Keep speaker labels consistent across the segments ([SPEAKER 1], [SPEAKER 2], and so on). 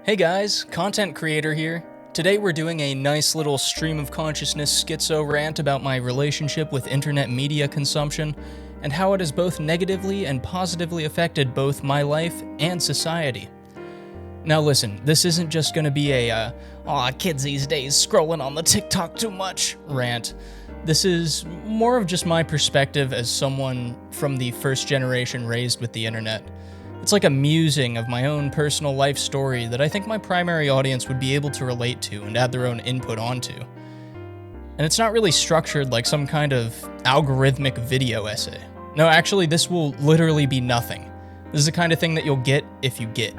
[SPEAKER 1] Hey guys, content creator here. Today we're doing a nice little stream of consciousness schizo rant about my relationship with internet media consumption and how it has both negatively and positively affected both my life and society. Now listen, this isn't just gonna be a, kids these days scrolling on the TikTok too much rant. This is more of just my perspective as someone from the first generation raised with the internet. It's like a musing of my own personal life story that I think my primary audience would be able to relate to and add their own input onto. And it's not really structured like some kind of algorithmic video essay. No, actually, this will literally be nothing. This is the kind of thing that you'll get if you get.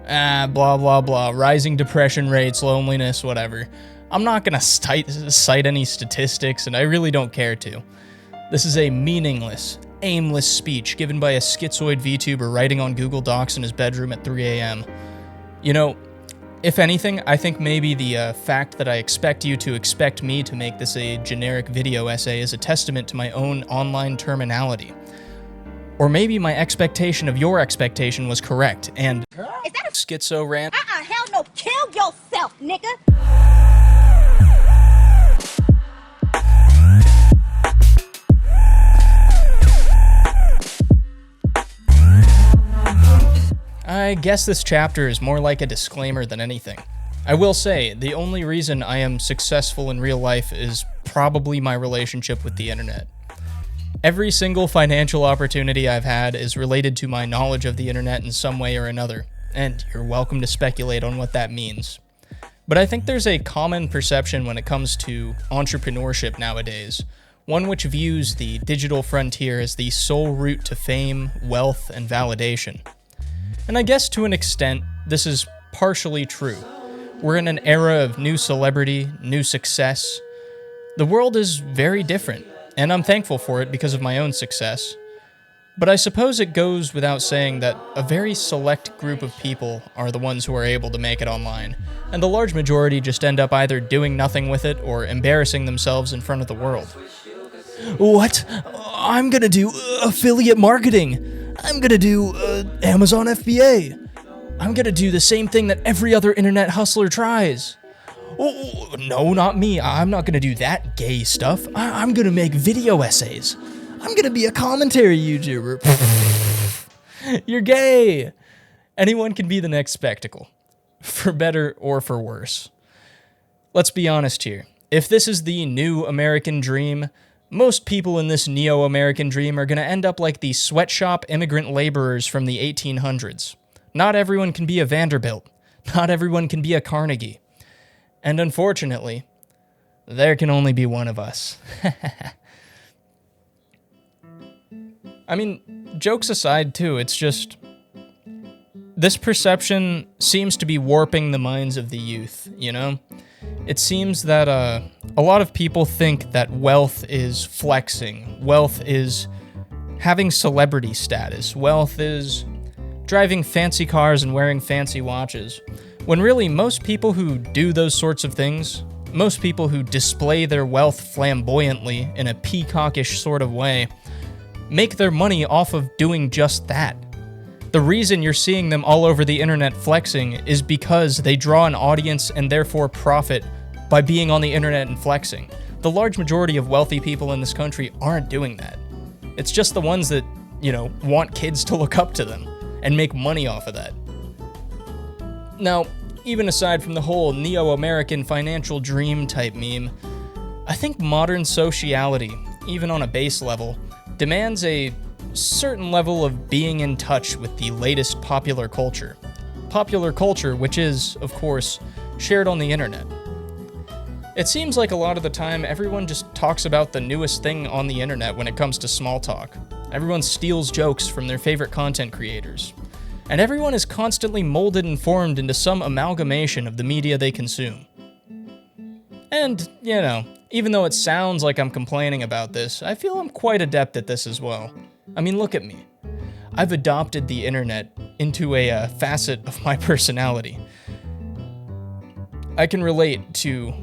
[SPEAKER 1] Blah, blah, blah, rising depression rates, loneliness, whatever. I'm not gonna cite any statistics, and I really don't care to. This is a meaningless, aimless speech given by a schizoid VTuber writing on Google Docs in his bedroom at 3 a.m. You know, if anything, I think maybe the fact that I expect you to expect me to make this a generic video essay is a testament to my own online terminality. Or maybe my expectation of your expectation was correct, and
[SPEAKER 2] Is that a
[SPEAKER 1] schizo rant.
[SPEAKER 2] hell no, kill yourself, nigga!
[SPEAKER 1] I guess this chapter is more like a disclaimer than anything. I will say, the only reason I am successful in real life is probably my relationship with the internet. Every single financial opportunity I've had is related to my knowledge of the internet in some way or another, and you're welcome to speculate on what that means. But I think there's a common perception when it comes to entrepreneurship nowadays, one which views the digital frontier as the sole route to fame, wealth, and validation. And I guess to an extent, this is partially true. We're in an era of new celebrity, new success. The world is very different, and I'm thankful for it because of my own success. But I suppose it goes without saying that a very select group of people are the ones who are able to make it online, and the large majority just end up either doing nothing with it or embarrassing themselves in front of the world. What? I'm gonna do affiliate marketing. I'm gonna do Amazon FBA. I'm gonna do the same thing that every other internet hustler tries. Oh, no, not me. I'm not gonna do that gay stuff. I'm gonna make video essays. I'm gonna be a commentary YouTuber. You're gay. Anyone can be the next spectacle, for better or for worse. Let's be honest here. If this is the new American dream, most people in this neo-American dream are going to end up like the sweatshop immigrant laborers from the 1800s. Not everyone can be a Vanderbilt. Not everyone can be a Carnegie. And unfortunately, there can only be one of us. I mean, jokes aside too, it's just... this perception seems to be warping the minds of the youth, you know? It seems that a lot of people think that wealth is flexing, wealth is having celebrity status, wealth is driving fancy cars and wearing fancy watches, when really most people who do those sorts of things, most people who display their wealth flamboyantly in a peacockish sort of way, make their money off of doing just that. The reason you're seeing them all over the internet flexing is because they draw an audience and therefore profit by being on the internet and flexing. The large majority of wealthy people in this country aren't doing that. It's just the ones that, want kids to look up to them and make money off of that. Now, even aside from the whole neo-American financial dream type meme, I think modern sociality, even on a base level, demands a certain level of being in touch with the latest popular culture. Popular culture, which is, of course, shared on the internet. It seems like a lot of the time everyone just talks about the newest thing on the internet when it comes to small talk. Everyone steals jokes from their favorite content creators. And everyone is constantly molded and formed into some amalgamation of the media they consume. And, even though it sounds like I'm complaining about this, I feel I'm quite adept at this as well. I mean, look at me. I've adopted the internet into a facet of my personality. I can relate to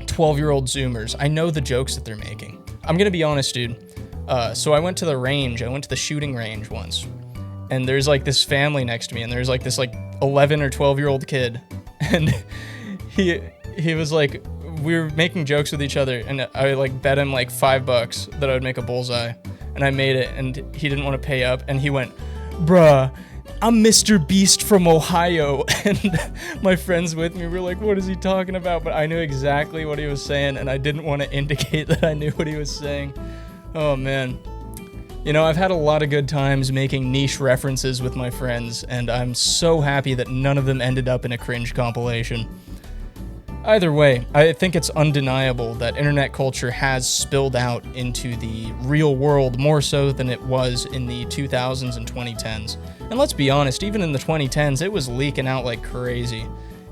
[SPEAKER 1] 12-year-old Zoomers. I know the jokes that they're making. I'm gonna be honest, dude. So I went to the shooting range once. and there's like this family next to me, and there's like this like 11 or 12-year-old kid, and he was like, we were making jokes with each other, and I like bet him like $5 that I would make a bullseye, and I made it, and he didn't want to pay up, and he went, bruh, I'm Mr. Beast from Ohio. And my friends with me were like, what is he talking about? But I knew exactly what he was saying, and I didn't want to indicate that I knew what he was saying. Oh man. You know, I've had a lot of good times making niche references with my friends, and I'm so happy that none of them ended up in a cringe compilation. Either way, I think it's undeniable that internet culture has spilled out into the real world more so than it was in the 2000s and 2010s. And let's be honest, even in the 2010s, it was leaking out like crazy.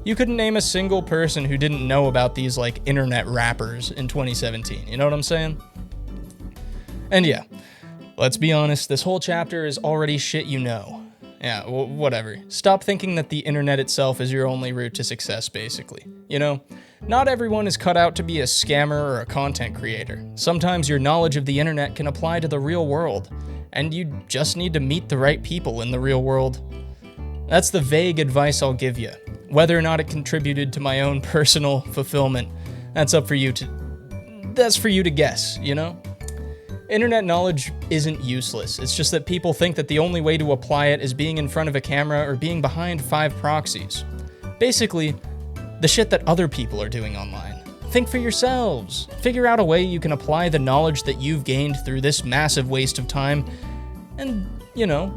[SPEAKER 1] You couldn't name a single person who didn't know about these like internet rappers in 2017, you know what I'm saying? And yeah, let's be honest, this whole chapter is already shit you know. Yeah, whatever. Stop thinking that the internet itself is your only route to success, basically. You know, not everyone is cut out to be a scammer or a content creator. Sometimes your knowledge of the internet can apply to the real world, and you just need to meet the right people in the real world. That's the vague advice I'll give you. Whether or not it contributed to my own personal fulfillment, that's for you to guess, you know? Internet knowledge isn't useless. It's just that people think that the only way to apply it is being in front of a camera or being behind 5 proxies. Basically, the shit that other people are doing online. Think for yourselves. Figure out a way you can apply the knowledge that you've gained through this massive waste of time and, you know,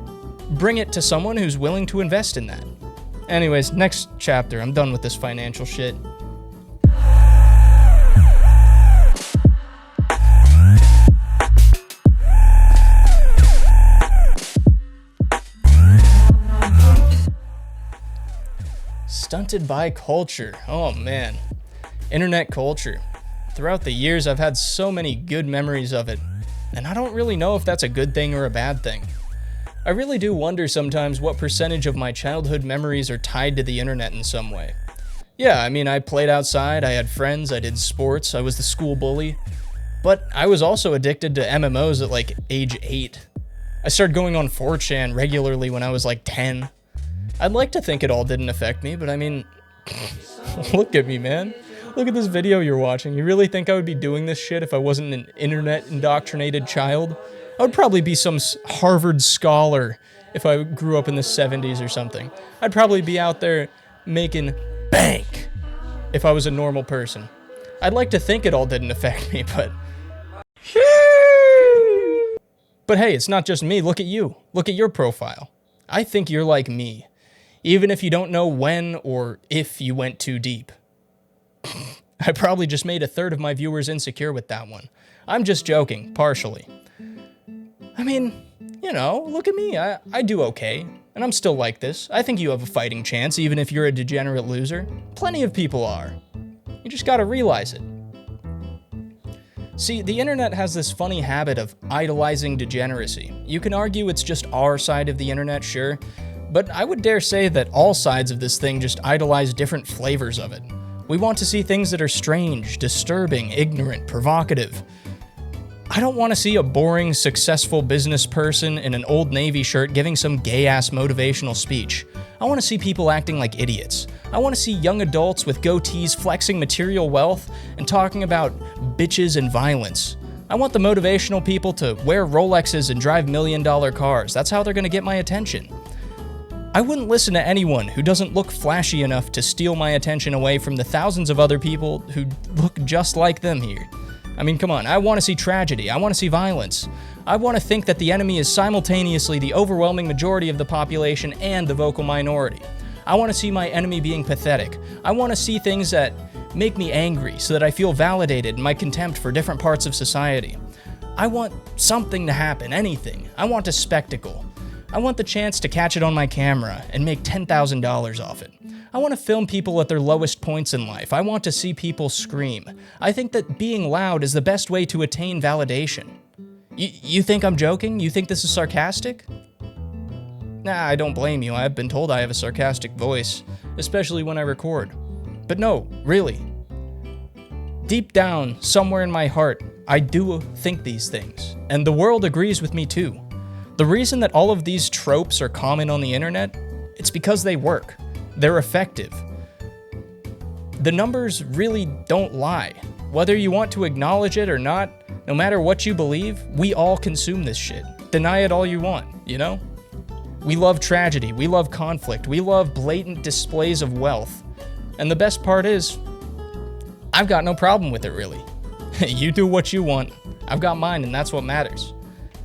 [SPEAKER 1] bring it to someone who's willing to invest in that. Anyways, next chapter. I'm done with this financial shit. Stunted by culture. Oh man. Internet culture. Throughout the years, I've had so many good memories of it, and I don't really know if that's a good thing or a bad thing. I really do wonder sometimes what percentage of my childhood memories are tied to the internet in some way. Yeah, I mean, I played outside, I had friends, I did sports, I was the school bully, but I was also addicted to MMOs at like age 8. I started going on 4chan regularly when I was like 10. I'd like to think it all didn't affect me, but I mean, look at me, man. Look at this video you're watching. You really think I would be doing this shit if I wasn't an internet-indoctrinated child? I would probably be some Harvard scholar if I grew up in the 70s or something. I'd probably be out there making bank if I was a normal person. I'd like to think it all didn't affect me, but... But hey, it's not just me. Look at you. Look at your profile. I think you're like me. Even if you don't know when or if you went too deep. I probably just made a third of my viewers insecure with that one. I'm just joking, partially. I mean, you know, look at me, I do okay, and I'm still like this. I think you have a fighting chance, even if you're a degenerate loser. Plenty of people are. You just gotta realize it. See, the internet has this funny habit of idolizing degeneracy. You can argue it's just our side of the internet, sure, but I would dare say that all sides of this thing just idolize different flavors of it. We want to see things that are strange, disturbing, ignorant, provocative. I don't want to see a boring, successful business person in an Old Navy shirt giving some gay-ass motivational speech. I want to see people acting like idiots. I want to see young adults with goatees flexing material wealth and talking about bitches and violence. I want the motivational people to wear Rolexes and drive million-dollar cars. That's how they're going to get my attention. I wouldn't listen to anyone who doesn't look flashy enough to steal my attention away from the thousands of other people who look just like them here. I mean, come on, I want to see tragedy, I want to see violence. I want to think that the enemy is simultaneously the overwhelming majority of the population and the vocal minority. I want to see my enemy being pathetic. I want to see things that make me angry so that I feel validated in my contempt for different parts of society. I want something to happen, anything. I want a spectacle. I want the chance to catch it on my camera and make $10,000 off it. I want to film people at their lowest points in life. I want to see people scream. I think that being loud is the best way to attain validation. You think I'm joking? You think this is sarcastic? Nah, I don't blame you. I've been told I have a sarcastic voice, especially when I record. But no, really. Deep down, somewhere in my heart, I do think these things, and the world agrees with me too. The reason that all of these tropes are common on the internet, it's because they work. They're effective. The numbers really don't lie. Whether you want to acknowledge it or not, no matter what you believe, we all consume this shit. Deny it all you want, you know? We love tragedy, we love conflict, we love blatant displays of wealth. And the best part is, I've got no problem with it really. You do what you want, I've got mine, and that's what matters.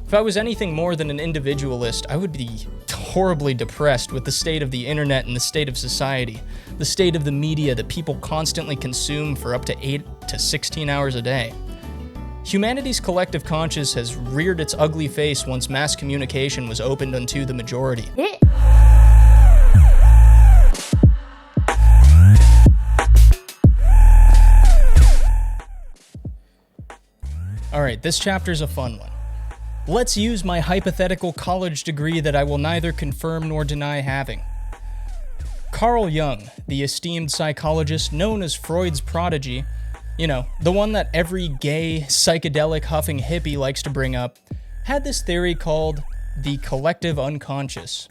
[SPEAKER 1] If I was anything more than an individualist, I would be horribly depressed with the state of the internet and the state of society, the state of the media that people constantly consume for up to 8 to 16 hours a day. Humanity's collective conscience has reared its ugly face once mass communication was opened unto the majority. Alright, this chapter's a fun one. Let's use my hypothetical college degree that I will neither confirm nor deny having. Carl Jung, the esteemed psychologist known as Freud's prodigy, you know, the one that every gay, psychedelic, huffing hippie likes to bring up, had this theory called the collective unconscious.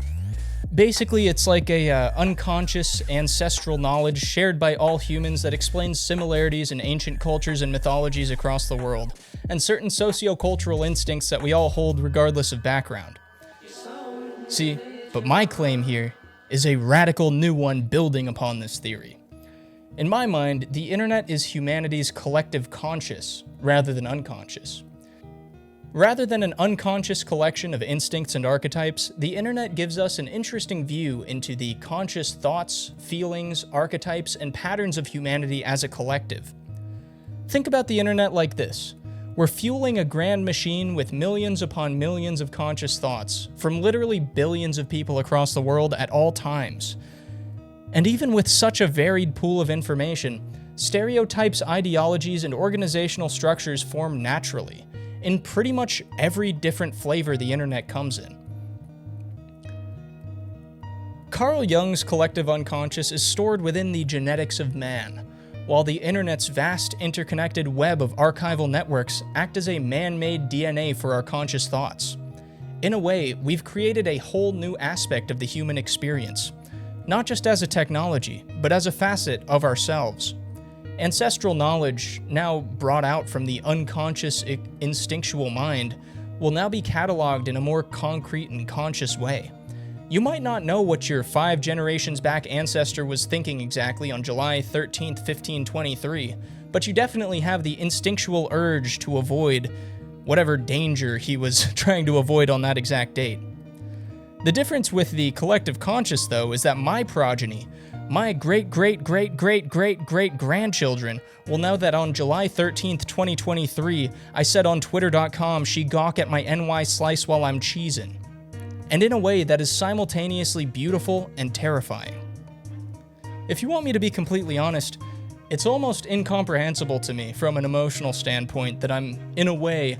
[SPEAKER 1] Basically, it's like a unconscious ancestral knowledge shared by all humans that explains similarities in ancient cultures and mythologies across the world, and certain sociocultural instincts that we all hold regardless of background. See, but my claim here is a radical new one building upon this theory. In my mind, the internet is humanity's collective conscious rather than unconscious. Rather than an unconscious collection of instincts and archetypes, the internet gives us an interesting view into the conscious thoughts, feelings, archetypes, and patterns of humanity as a collective. Think about the internet like this. We're fueling a grand machine with millions upon millions of conscious thoughts from literally billions of people across the world at all times. And even with such a varied pool of information, stereotypes, ideologies, and organizational structures form naturally in pretty much every different flavor the internet comes in. Carl Jung's collective unconscious is stored within the genetics of man, while the internet's vast interconnected web of archival networks act as a man-made DNA for our conscious thoughts. In a way, we've created a whole new aspect of the human experience, not just as a technology, but as a facet of ourselves. Ancestral knowledge, now brought out from the unconscious, instinctual mind, will now be cataloged in a more concrete and conscious way. You might not know what your 5 generations back ancestor was thinking exactly on July 13th, 1523, but you definitely have the instinctual urge to avoid whatever danger he was trying to avoid on that exact date. The difference with the collective conscious, though, is that my progeny, my great-great-great-great-great-great-grandchildren, will know that on July 13th, 2023, I said on twitter.com, she gawk at my NY slice while I'm cheesin'. And in a way that is simultaneously beautiful and terrifying. If you want me to be completely honest, it's almost incomprehensible to me from an emotional standpoint that I'm, in a way,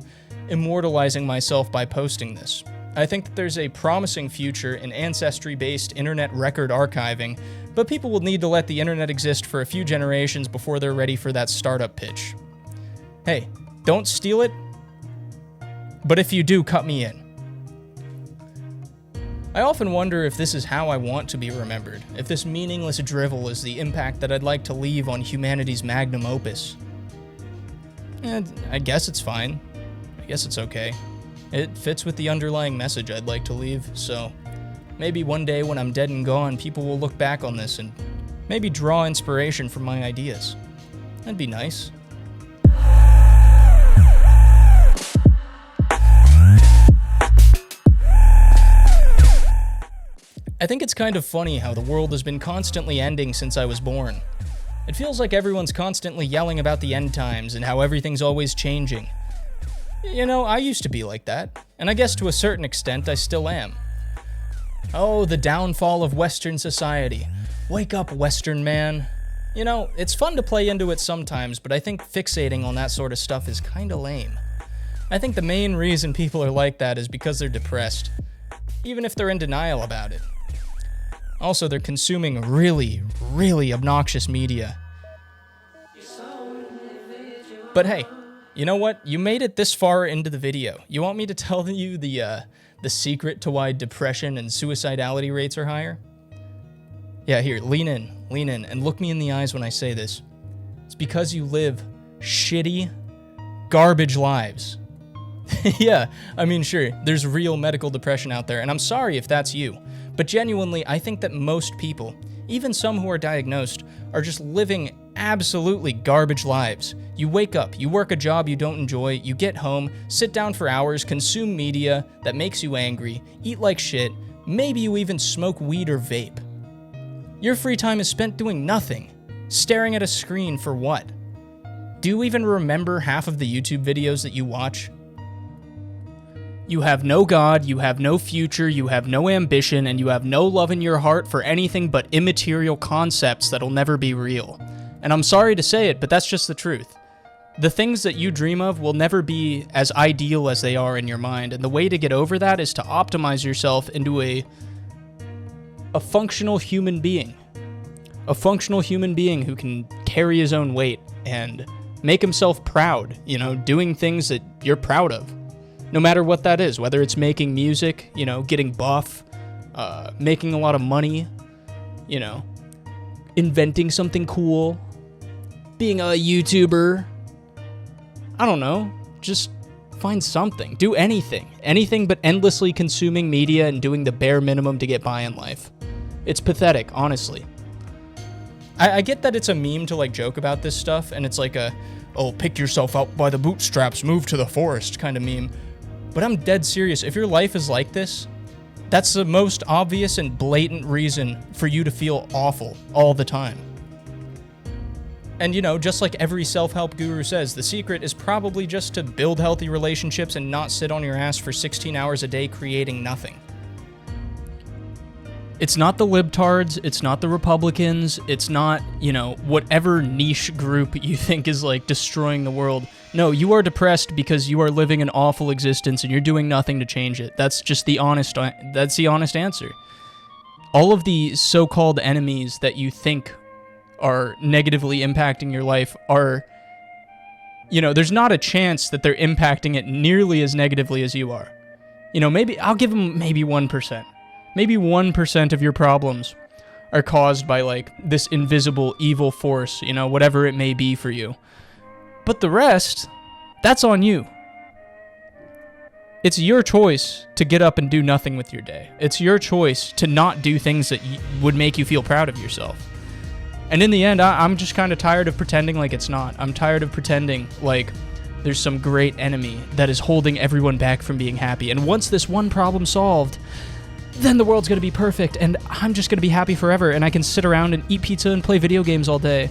[SPEAKER 1] immortalizing myself by posting this. I think that there's a promising future in ancestry-based internet record archiving, but people will need to let the internet exist for a few generations before they're ready for that startup pitch. Hey, don't steal it, but if you do, cut me in. I often wonder if this is how I want to be remembered, if this meaningless drivel is the impact that I'd like to leave on humanity's magnum opus. And I guess it's fine. I guess it's okay. It fits with the underlying message I'd like to leave, so maybe one day when I'm dead and gone, people will look back on this and maybe draw inspiration from my ideas. That'd be nice. I think it's kind of funny how the world has been constantly ending since I was born. It feels like everyone's constantly yelling about the end times and how everything's always changing. You know, I used to be like that, and I guess to a certain extent I still am. Oh, the downfall of Western society. Wake up, Western man. You know, it's fun to play into it sometimes, but I think fixating on that sort of stuff is kinda lame. I think the main reason people are like that is because they're depressed, even if they're in denial about it. Also, they're consuming really, really obnoxious media. But hey, you know what? You made it this far into the video. You want me to tell you the the secret to why depression and suicidality rates are higher? Yeah, here, lean in, and look me in the eyes when I say this. It's because you live shitty, garbage lives. Yeah, I mean, sure, there's real medical depression out there, and I'm sorry if that's you. But genuinely, I think that most people, even some who are diagnosed, are just living absolutely garbage lives. You wake up, you work a job you don't enjoy, you get home, sit down for hours, consume media that makes you angry, eat like shit, maybe you even smoke weed or vape. Your free time is spent doing nothing, staring at a screen for what? Do you even remember half of the YouTube videos that you watch? You have no God, you have no future, you have no ambition, and you have no love in your heart for anything but immaterial concepts that'll never be real. And I'm sorry to say it, but that's just the truth. The things that you dream of will never be as ideal as they are in your mind, and the way to get over that is to optimize yourself into a functional human being. A functional human being who can carry his own weight and make himself proud, doing things that you're proud of. No matter what that is, whether it's making music, getting buff, making a lot of money, inventing something cool, being a YouTuber. I don't know, just find something. Do anything. Anything but endlessly consuming media and doing the bare minimum to get by in life. It's pathetic, honestly. I get that it's a meme to joke about this stuff, and it's like pick yourself up by the bootstraps, move to the forest kind of meme. But I'm dead serious. If your life is like this, that's the most obvious and blatant reason for you to feel awful all the time. And just like every self-help guru says, the secret is probably just to build healthy relationships and not sit on your ass for 16 hours a day creating nothing. It's not the libtards, it's not the Republicans, it's not, whatever niche group you think is destroying the world. No, you are depressed because you are living an awful existence and you're doing nothing to change it. That's just the honest answer. All of the so-called enemies that you think are negatively impacting your life are, there's not a chance that they're impacting it nearly as negatively as you are. Maybe, I'll give them maybe 1%. Maybe 1% of your problems are caused by this invisible evil force, whatever it may be for you. But the rest, that's on you. It's your choice to get up and do nothing with your day. It's your choice to not do things that would make you feel proud of yourself. And in the end, I'm just kind of tired of pretending like it's not. I'm tired of pretending like there's some great enemy that is holding everyone back from being happy. And once this one problem solved, then the world's going to be perfect, and I'm just going to be happy forever, and I can sit around and eat pizza and play video games all day,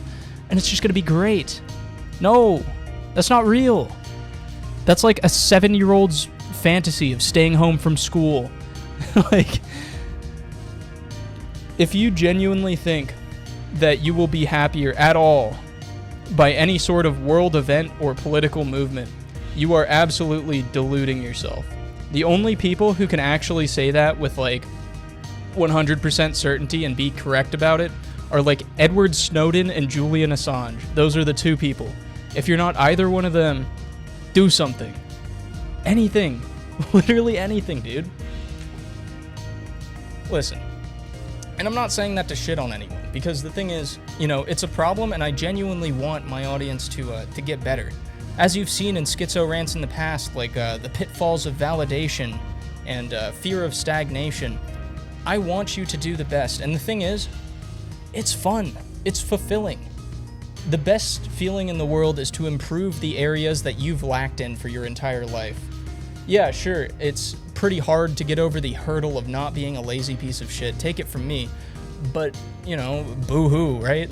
[SPEAKER 1] and it's just going to be great. No, that's not real. That's like a 7-year-old's fantasy of staying home from school. If you genuinely think that you will be happier at all by any sort of world event or political movement, you are absolutely deluding yourself. The only people who can actually say that with 100% certainty and be correct about it are Edward Snowden and Julian Assange. Those are the two people. If you're not either one of them, do something. Anything. Literally anything, dude. Listen. And I'm not saying that to shit on anyone, because the thing is, it's a problem, and I genuinely want my audience to get better. As you've seen in schizo rants in the past, the pitfalls of validation and fear of stagnation, I want you to do the best. And the thing is, it's fun. It's fulfilling. The best feeling in the world is to improve the areas that you've lacked in for your entire life. Yeah, sure, it's pretty hard to get over the hurdle of not being a lazy piece of shit. Take it from me. But, boo-hoo, right?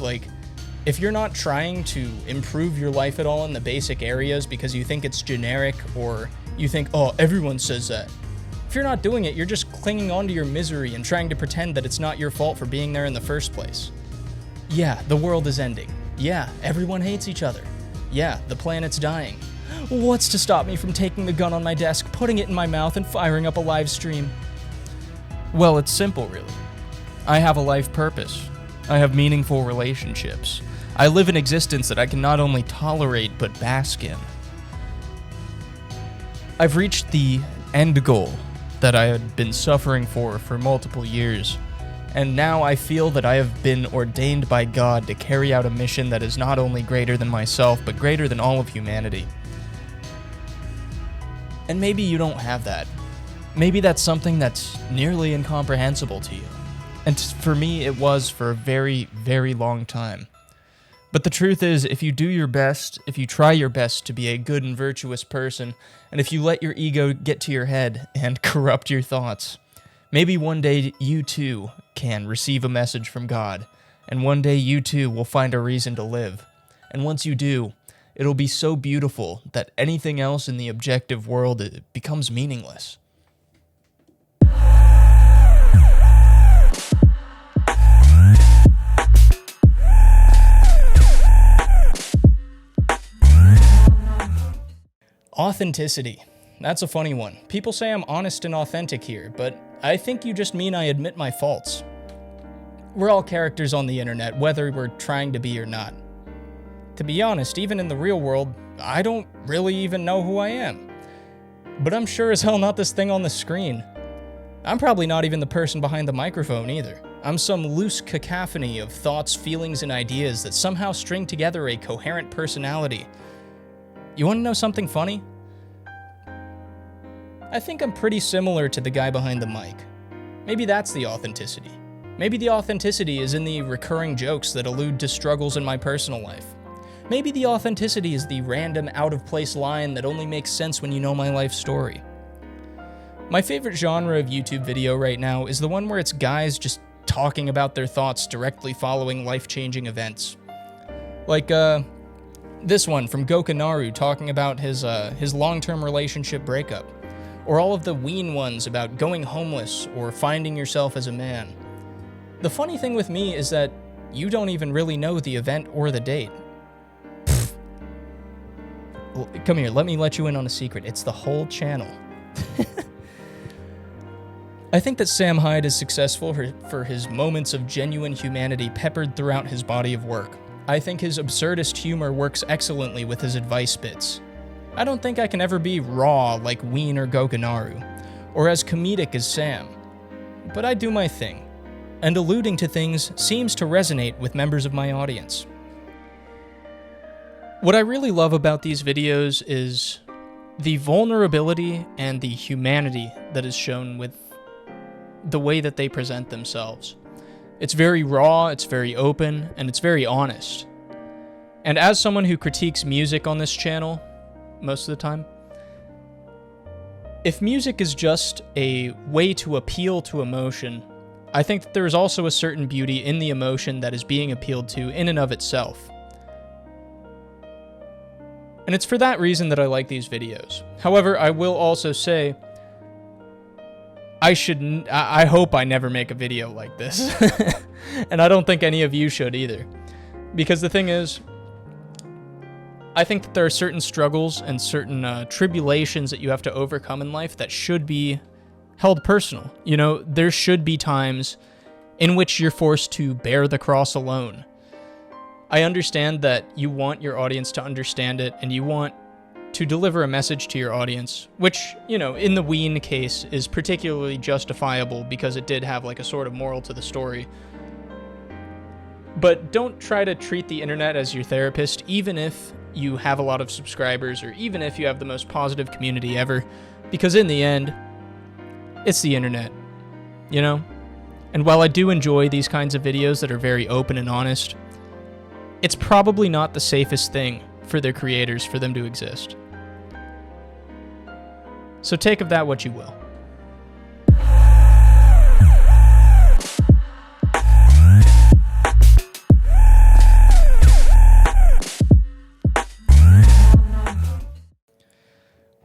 [SPEAKER 1] If you're not trying to improve your life at all in the basic areas because you think it's generic, or you think, oh, everyone says that. If you're not doing it, you're just clinging on to your misery and trying to pretend that it's not your fault for being there in the first place. Yeah, the world is ending. Yeah, everyone hates each other. Yeah, the planet's dying. What's to stop me from taking the gun on my desk, putting it in my mouth, and firing up a live stream? Well, it's simple, really. I have a life purpose. I have meaningful relationships. I live an existence that I can not only tolerate, but bask in. I've reached the end goal that I had been suffering for multiple years. And now I feel that I have been ordained by God to carry out a mission that is not only greater than myself, but greater than all of humanity. And maybe you don't have that. Maybe that's something that's nearly incomprehensible to you. And for me, it was for a very, very long time. But the truth is, if you do your best, if you try your best to be a good and virtuous person, and if you let your ego get to your head and corrupt your thoughts, maybe one day you too can receive a message from God, and one day you too will find a reason to live. And once you do, it'll be so beautiful that anything else in the objective world becomes meaningless. Authenticity. That's a funny one. People say I'm honest and authentic here, but I think you just mean I admit my faults. We're all characters on the internet, whether we're trying to be or not. To be honest, even in the real world, I don't really even know who I am. But I'm sure as hell not this thing on the screen. I'm probably not even the person behind the microphone either. I'm some loose cacophony of thoughts, feelings, and ideas that somehow string together a coherent personality. You want to know something funny? I think I'm pretty similar to the guy behind the mic. Maybe that's the authenticity. Maybe the authenticity is in the recurring jokes that allude to struggles in my personal life. Maybe the authenticity is the random out-of-place line that only makes sense when you know my life story. My favorite genre of YouTube video right now is the one where it's guys just talking about their thoughts directly following life-changing events. Like, this one from Gokinaru talking about his long-term relationship breakup. Or all of the ween ones about going homeless or finding yourself as a man. The funny thing with me is that you don't even really know the event or the date. Well, come here, let me let you in on a secret. It's the whole channel. I think that Sam Hyde is successful for his moments of genuine humanity peppered throughout his body of work. I think his absurdist humor works excellently with his advice bits. I don't think I can ever be raw like Ween or Gokinaru, or as comedic as Sam. But I do my thing, and alluding to things seems to resonate with members of my audience. What I really love about these videos is the vulnerability and the humanity that is shown with the way that they present themselves. It's very raw, it's very open, and it's very honest. And as someone who critiques music on this channel, most of the time, if music is just a way to appeal to emotion, I think that there is also a certain beauty in the emotion that is being appealed to in and of itself. And it's for that reason that I like these videos. However, I will also say, I hope I never make a video like this. And I don't think any of you should either. Because the thing is, I think that there are certain struggles and certain tribulations that you have to overcome in life that should be held personal. You know, there should be times in which you're forced to bear the cross alone. I understand that you want your audience to understand it, and you want to deliver a message to your audience, which, you know, in the Ween case is particularly justifiable because it did have like a sort of moral to the story. But don't try to treat the internet as your therapist, even if you have a lot of subscribers or even if you have the most positive community ever, because in the end, it's the internet, you know? And while I do enjoy these kinds of videos that are very open and honest, it's probably not the safest thing for their creators for them to exist. So take of that what you will.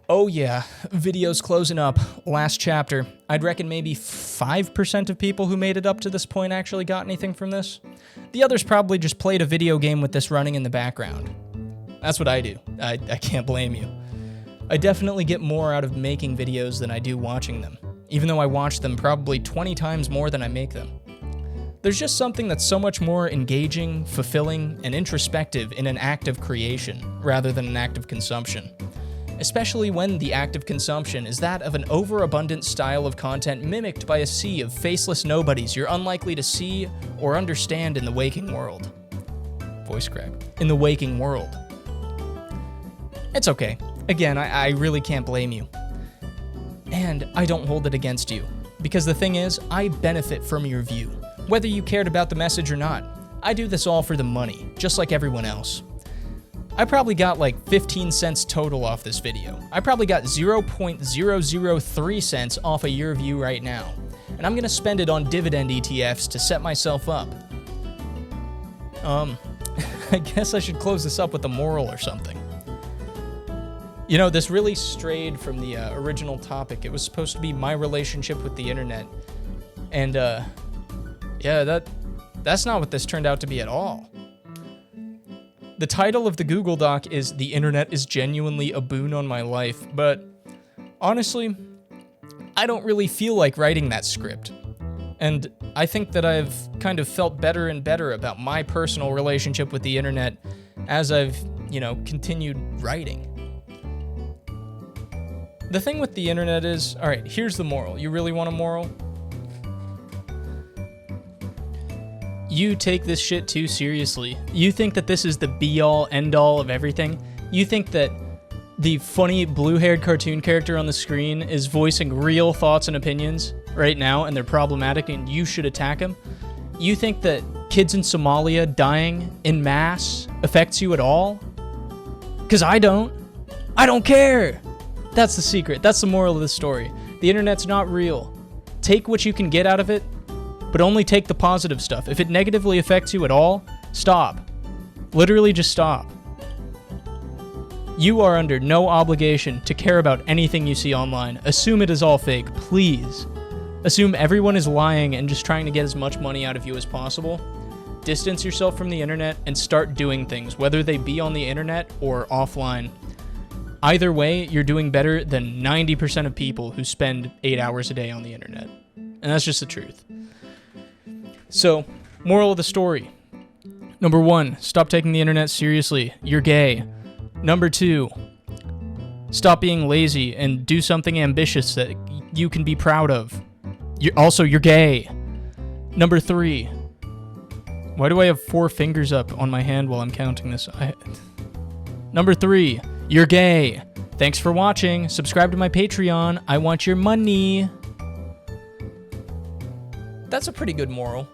[SPEAKER 1] Oh yeah, video's closing up. Last chapter. I'd reckon maybe 5% of people who made it up to this point actually got anything from this. The others probably just played a video game with this running in the background. That's what I do. I can't blame you. I definitely get more out of making videos than I do watching them, even though I watch them probably 20 times more than I make them. There's just something that's so much more engaging, fulfilling, and introspective in an act of creation, rather than an act of consumption. especially when the act of consumption is that of an overabundant style of content mimicked by a sea of faceless nobodies you're unlikely to see or understand in the waking world. Voice crack. In the waking world. It's okay. Again, I really can't blame you. And I don't hold it against you. Because the thing is, I benefit from your view, whether you cared about the message or not. I do this all for the money, just like everyone else. I probably got like 15 cents total off this video. I probably got 0.003 cents off of your view right now. And I'm gonna spend it on dividend ETFs to set myself up. I guess I should close this up with a moral or something. You know, this really strayed from the original topic. It was supposed to be my relationship with the internet. And, yeah, that's not what this turned out to be at all. The title of the Google Doc is "The Internet is Genuinely a Boon on My Life," but honestly, I don't really feel like writing that script. And I think that I've kind of felt better and better about my personal relationship with the internet as I've, continued writing. The thing with the internet is, alright, here's the moral. You really want a moral? You take this shit too seriously. You think that this is the be-all, end-all of everything. You think that the funny blue-haired cartoon character on the screen is voicing real thoughts and opinions right now, and they're problematic, and you should attack them. You think that kids in Somalia dying en masse affects you at all? Because I don't. I don't care. That's the secret. That's the moral of the story. The internet's not real. Take what you can get out of it, but only take the positive stuff. If it negatively affects you at all, stop. Literally just stop. You are under no obligation to care about anything you see online. Assume it is all fake, please. Assume everyone is lying and just trying to get as much money out of you as possible. Distance yourself from the internet and start doing things, whether they be on the internet or offline. Either way, you're doing better than 90% of people who spend 8 hours a day on the internet. And that's just the truth. So, moral of the story. Number 1, stop taking the internet seriously. You're gay. Number 2, stop being lazy and do something ambitious that you can be proud of. You're gay. Number 3, why do I have 4 fingers up on my hand while I'm counting this? Number 3, you're gay. Thanks for watching. Subscribe to my Patreon. I want your money. That's a pretty good moral.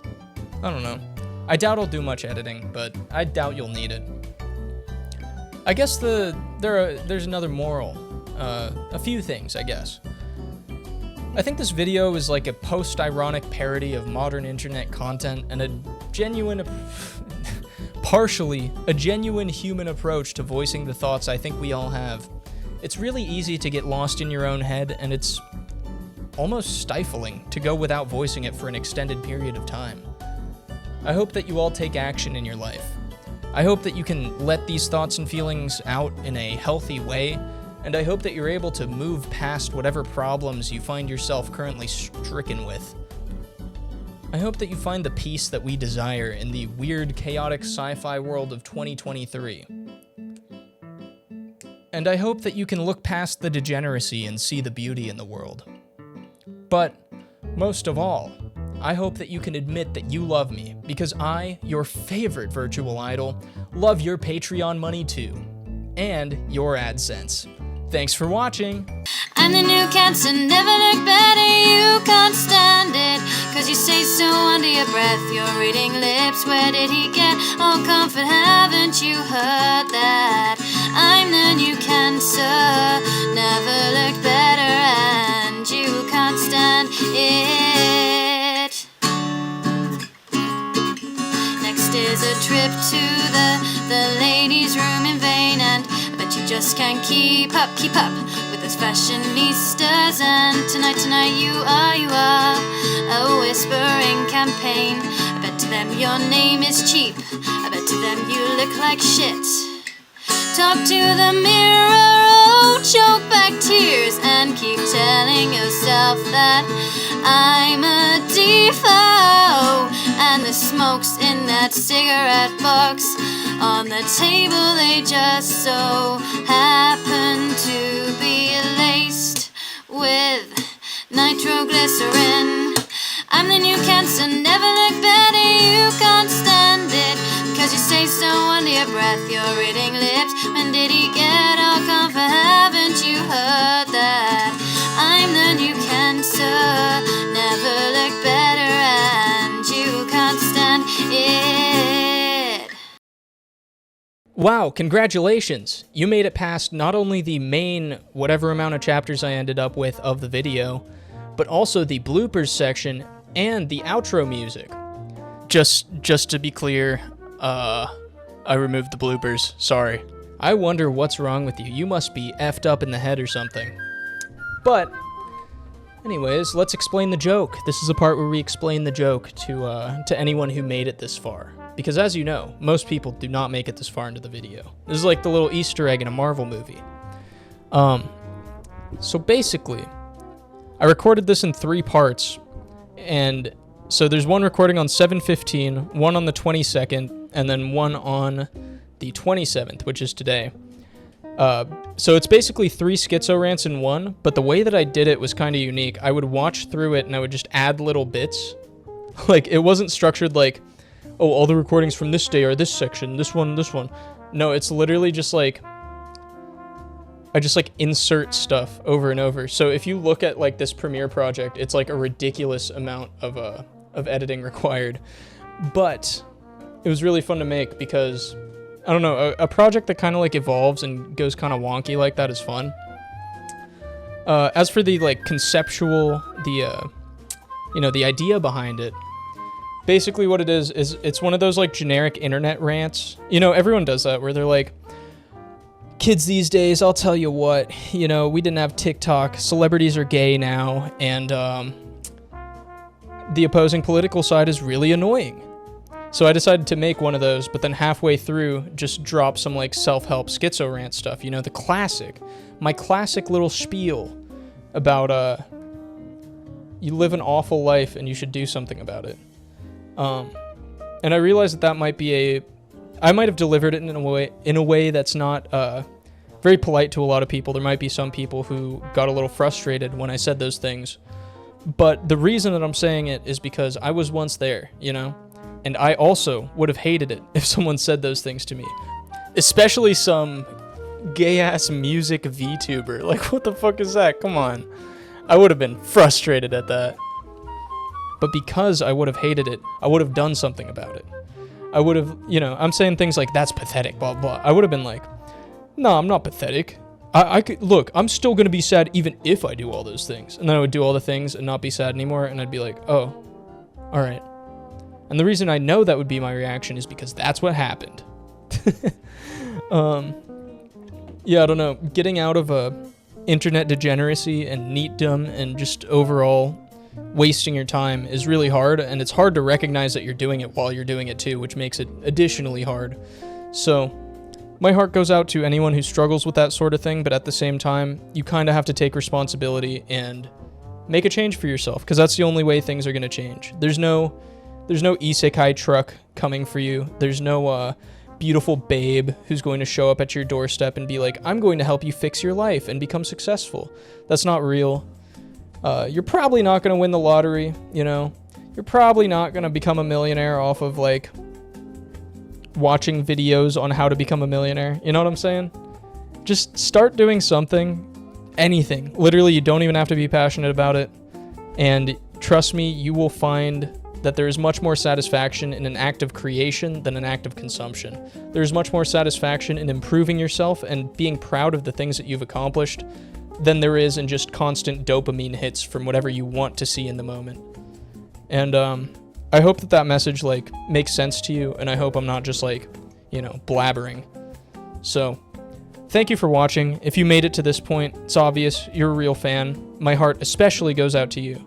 [SPEAKER 1] I don't know. I doubt I'll do much editing, but I doubt you'll need it. I guess there's another moral. A few things, I guess. I think this video is like a post-ironic parody of modern internet content and partially a genuine human approach to voicing the thoughts I think we all have. It's really easy to get lost in your own head, and it's almost stifling to go without voicing it for an extended period of time. I hope that you all take action in your life. I hope that you can let these thoughts and feelings out in a healthy way, and I hope that you're able to move past whatever problems you find yourself currently stricken with. I hope that you find the peace that we desire in the weird, chaotic sci-fi world of 2023. And I hope that you can look past the degeneracy and see the beauty in the world. But, most of all, I hope that you can admit that you love me, because I, your favorite virtual idol, love your Patreon money too. And your AdSense. Thanks for watching!
[SPEAKER 3] I'm the new cancer, never look better, you can't stand it. Cause you say so under your breath, you're reading lips, where did he get all comfort, haven't you heard that? I'm the new cancer, never looked better, and you can't stand it. Next is a trip to the ladies' room in vain, and I bet you just can't keep up with those fashionistas. And tonight you are a whispering campaign. I bet to them your name is cheap, I bet to them you look like shit. Talk to the mirror, oh, choke back tears, and keep telling yourself that I'm a default, and the smoke's in that that cigarette box on the table. They just so happen to be laced with nitroglycerin. I'm the new cancer, never look better, you can't stand it, because you say so under your breath, your reading lips. When did he get all comfort? Haven't you heard that? I'm the new cancer, never look better, and you can't stand it.
[SPEAKER 1] Wow, congratulations! You made it past not only the main whatever amount of chapters I ended up with of the video, but also the bloopers section and the outro music. Just to be clear, I removed the bloopers, sorry. I wonder what's wrong with you. You must be effed up in the head or something. But, anyways, let's explain the joke. This is the part where we explain the joke to anyone who made it this far. Because as you know, most people do not make it this far into the video. This is like the little Easter egg in a Marvel movie. So basically, I recorded this in 3 parts, and so there's one recording on 7/15, one on the 22nd, and then one on the 27th, which is today. So it's basically 3 schizo rants in one, but the way that I did it was kind of unique. I would watch through it and I would just add little bits. Like, it wasn't structured like, oh, all the recordings from this day are this section, this one, this one. No, it's literally just like, I just like insert stuff over and over. So if you look at like this Premiere project, it's like a ridiculous amount of editing required. But it was really fun to make because, I don't know, a project that kind of like evolves and goes kind of wonky like that is fun. As for the like conceptual, the idea behind it, basically what it is it's one of those like generic internet rants. You know, everyone does that where they're like, kids these days, I'll tell you what, you know, we didn't have TikTok, celebrities are gay now, and the opposing political side is really annoying. So I decided to make one of those, but then halfway through, just drop some like self-help schizo rant stuff, you know, the classic, my classic little spiel about you live an awful life and you should do something about it. And I realized that might be I might have delivered it in a way that's not very polite to a lot of people. There might be some people who got a little frustrated when I said those things. But the reason that I'm saying it is because I was once there, you know? And I also would have hated it if someone said those things to me. Especially some gay-ass music VTuber. Like, what the fuck is that? Come on. I would have been frustrated at that. But because I would have hated it, I would have done something about it. I would have, you know, I'm saying things like, that's pathetic, blah, blah. I would have been like, no, I'm not pathetic. I could, look, I'm still going to be sad even if I do all those things. And then I would do all the things and not be sad anymore. And I'd be like, oh, all right. And the reason I know that would be my reaction is because that's what happened. Yeah, I don't know. Getting out of internet degeneracy and neatdom and just overall wasting your time is really hard, and it's hard to recognize that you're doing it while you're doing it too, which makes it additionally hard. So my heart goes out to anyone who struggles with that sort of thing, but at the same time, you kind of have to take responsibility and make a change for yourself, because that's the only way things are going to change. There's no isekai truck coming for you. There's no beautiful babe who's going to show up at your doorstep and be like, I'm going to help you fix your life and become successful. That's not real. You're probably not going to win the lottery, you know? You're probably not going to become a millionaire off of, like, watching videos on how to become a millionaire. You know what I'm saying? Just start doing something. Anything. Literally, you don't even have to be passionate about it. And trust me, you will find that there is much more satisfaction in an act of creation than an act of consumption. There's much more satisfaction in improving yourself and being proud of the things that you've accomplished than there is in just constant dopamine hits from whatever you want to see in the moment. And I hope that message, like, makes sense to you, and I hope I'm not just, like, you know, blabbering. So, thank you for watching. If you made it to this point, it's obvious you're a real fan. My heart especially goes out to you.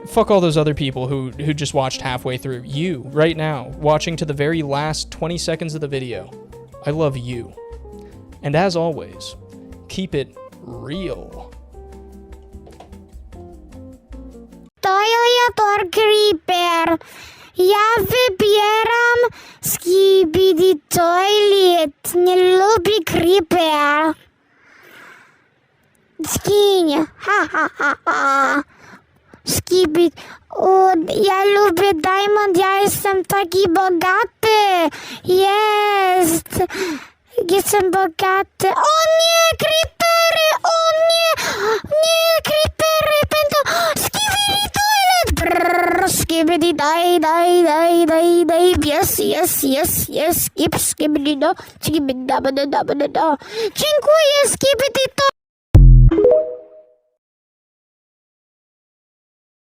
[SPEAKER 1] Fuck all those other people who just watched halfway through. You, right now, watching to the very last 20 seconds of the video. I love you. And as always, keep it real.
[SPEAKER 4] To je to creeper. Ja wybieram skibidi toilet, nie lubi creeper. Zgiń, ha, ha, ha, ha. Skibid, ja lubię diamond, ja jestem taki bogaty. Jestem bogaty. O nie, creepery, o nie, creepery będą. Skibidi toilet, brrr, skibidi daj, yes, skibidi do, skibidi da. Dziękuję, skibidi